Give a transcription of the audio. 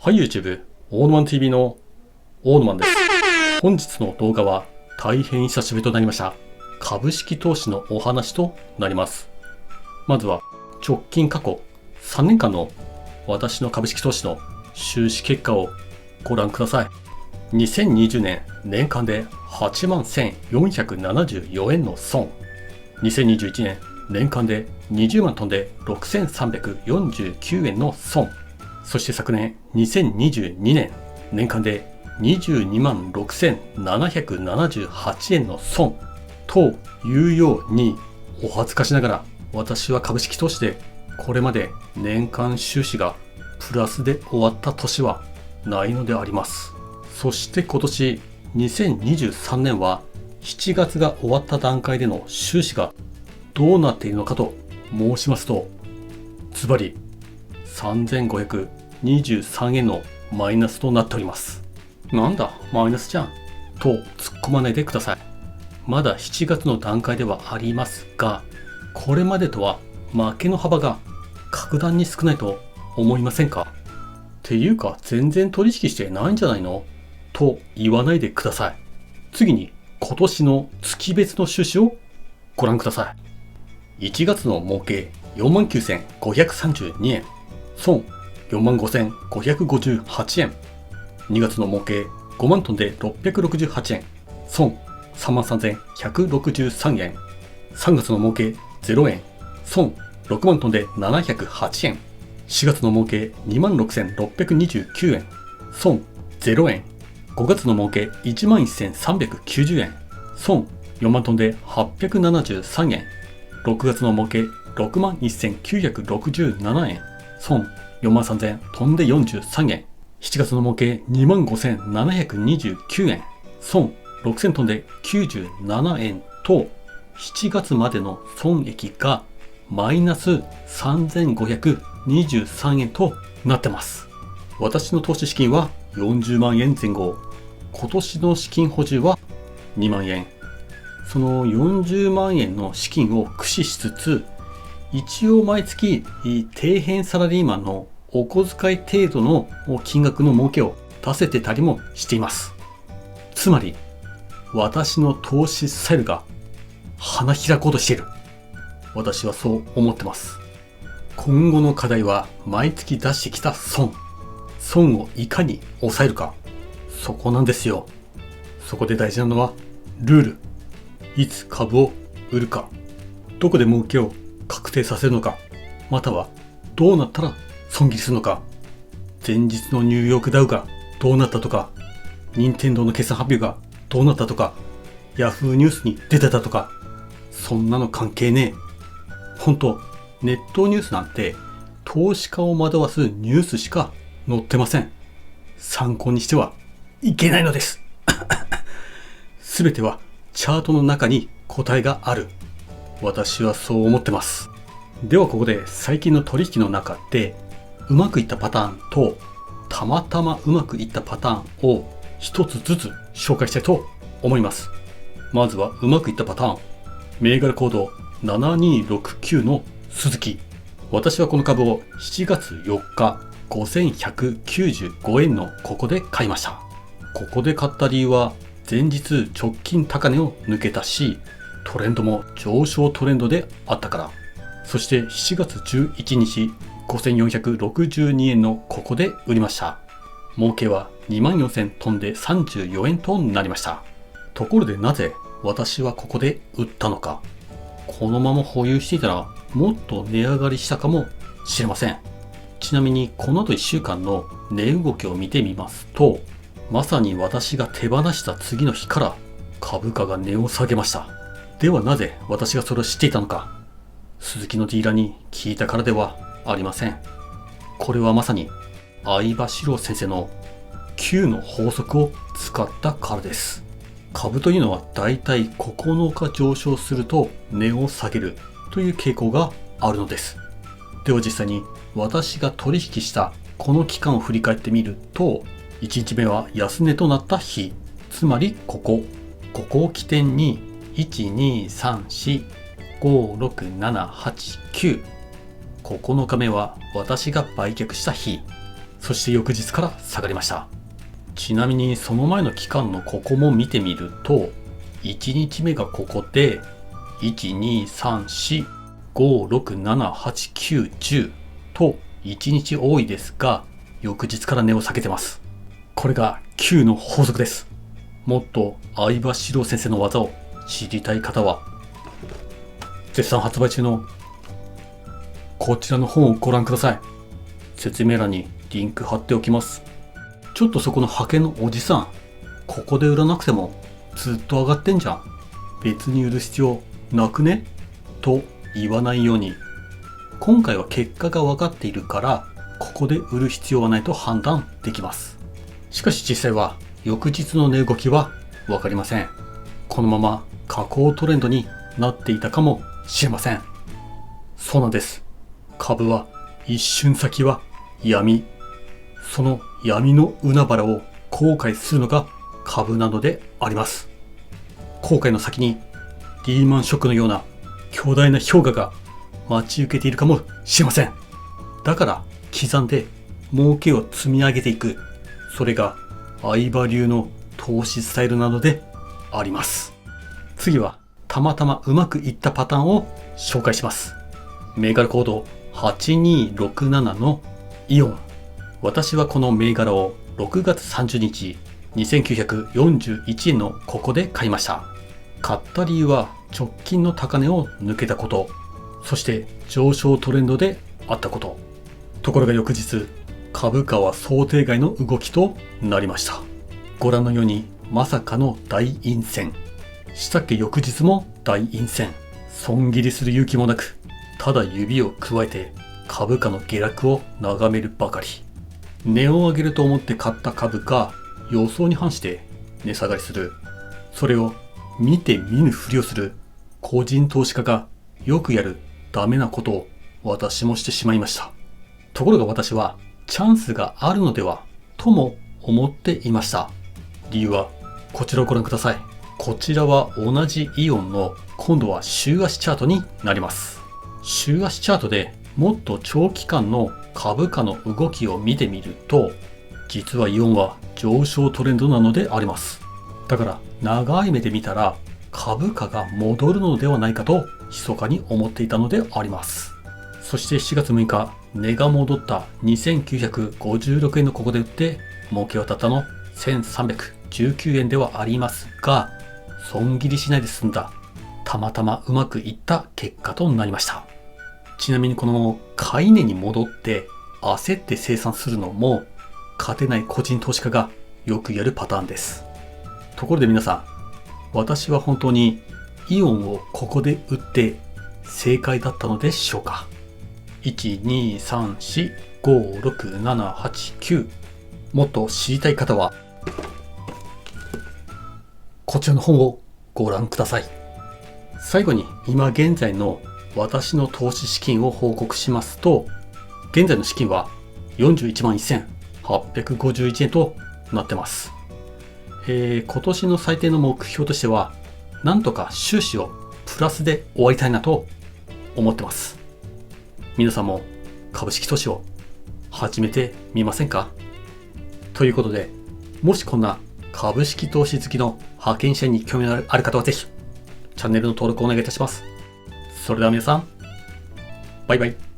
はい、YouTube、オーノマン TV のオーノマンです。本日の動画は大変久しぶりとなりました。株式投資のお話となります。まずは直近過去3年間の私の株式投資の収支結果をご覧ください。2020年年間で81,474円の損。2021年年間で20万飛んで6,349円の損。そして昨年2022年年間で22万6,778円の損というように、お恥ずかしながら私は株式投資でこれまで年間収支がプラスで終わった年はないのであります。そして今年2023年は7月が終わった段階での収支がどうなっているのかと申しますと、ズバリ3,523円のマイナスとなっております。なんだマイナスじゃんと突っ込まないでください。まだ7月の段階ではありますが、これまでとは負けの幅が格段に少ないと思いませんか？っていうか全然取引してないんじゃないのと言わないでください。次に今年の月別の収支をご覧ください。1月の儲け 49,532 円、損 45,558 円。2月の儲け5万トンで668円、損 33,163 円。3月の儲け0円、損6万トンで708円。4月の儲け 26,629 円、損0円。5月の儲け 11,390 円、損4万トンで873円。6月の儲け 61,967 円、損43,000飛んで43円。7月の儲け 25,729 円、損6,000飛んで97円と、7月までの損益がマイナス 3,523 円となってます。私の投資資金は40万円前後。今年の資金補充は2万円。その40万円の資金を駆使しつつ、一応毎月底辺サラリーマンのお小遣い程度の金額の儲けを出せてたりもしています。つまり私の投資スタイルが花開こうとしている。私はそう思ってます。今後の課題は毎月出してきた損をいかに抑えるか、そこなんですよ。そこで大事なのはルール。いつ株を売るか、どこで儲けを確定させるのか、またはどうなったら損切りするのか、前日のニューヨークダウがどうなったとか、任天堂の決算発表がどうなったとか、ヤフーニュースに出てたとか、そんなの関係ねえ。ほんと、ネットニュースなんて投資家を惑わすニュースしか載ってません。参考にしてはいけないのです。すべてはチャートの中に答えがある。私はそう思ってます。ではここで最近の取引の中でうまくいったパターンとたまたまうまくいったパターンを一つずつ紹介したいと思います。まずはうまくいったパターン。銘柄コード7269のスズキ。私はこの株を7月4日5,195円のここで買いました。ここで買った理由は前日直近高値を抜けたし、トレンドも上昇トレンドであったから。そして7月11日5,462 円のここで売りました。儲けは 24,000 飛んで34円となりました。ところでなぜ私はここで売ったのか。このまま保有していたらもっと値上がりしたかもしれません。ちなみにこの後1週間の値動きを見てみますと、まさに私が手放した次の日から株価が値を下げました。ではなぜ私がそれを知っていたのか。鈴木のディーラーに聞いたからではありません。これはまさに相場志郎先生の9の法則を使ったからです。株というのはだいたい9日上昇すると値を下げるという傾向があるのです。では実際に私が取引したこの期間を振り返ってみると、1日目は安値となった日、つまりここを起点に1,2,3,4,5,6,7,8,9、9日目は私が売却した日、そして翌日から下がりました。ちなみにその前の期間のここも見てみると、1日目がここで、1、2、3、4、5、6、7、8、9、10と1日多いですが、翌日から値を下げてます。これが9の法則です。もっと相場志郎先生の技を知りたい方は、絶賛発売中のこちらの本をご覧ください。説明欄にリンク貼っておきます。ちょっとそこのハケのおじさん、ここで売らなくてもずっと上がってんじゃん。別に売る必要なくねと言わないように、今回は結果が分かっているから、ここで売る必要はないと判断できます。しかし実際は翌日の値動きは分かりません。このまま下降トレンドになっていたかもしれません。そうなんです。株は一瞬先は闇。その闇の海原を後悔するのが株なのであります。後悔の先にリーマンショックのような巨大な氷河が待ち受けているかもしれません。だから刻んで儲けを積み上げていく。それが相場流の投資スタイルなのであります。次はたまたまうまくいったパターンを紹介します。銘柄コード8267のイオン。私はこの銘柄を6月30日2941円のここで買いました。買った理由は直近の高値を抜けたこと、そして上昇トレンドであったこと。ところが翌日、株価は想定外の動きとなりました。ご覧のようにまさかの大陰線。したっけ翌日も大陰線。損切りする勇気もなく、ただ指をくわえて株価の下落を眺めるばかり。値を上げると思って買った株が予想に反して値下がりする。それを見て見ぬふりをする個人投資家がよくやるダメなことを私もしてしまいました。ところが私はチャンスがあるのではとも思っていました。理由はこちらをご覧ください。こちらは同じイオンの今度は週足チャートになります。週足チャートでもっと長期間の株価の動きを見てみると、実はイオンは上昇トレンドなのであります。だから長い目で見たら株価が戻るのではないかと密かに思っていたのであります。そして7月6日、値が戻った2956円のここで売って儲け渡ったの1319円ではありますが、損切りしないで済んだたまたまうまくいった結果となりました。ちなみにこの買い値に戻って焦って生産するのも勝てない個人投資家がよくやるパターンです。ところで皆さん、私は本当にイオンをここで売って正解だったのでしょうか。1、2、3、4、5、6、7、8、9。もっと知りたい方はこちらの本をご覧ください。最後に今現在の私の投資資金を報告しますと、現在の資金は41万1851円となってます。今年の最低の目標としては、なんとか収支をプラスで終わりたいなと思ってます。皆さんも株式投資を始めてみませんか？ということで、もしこんな株式投資好きの派遣社員に興味のある方はぜひチャンネルの登録をお願いいたします。それでは皆さん、バイバイ。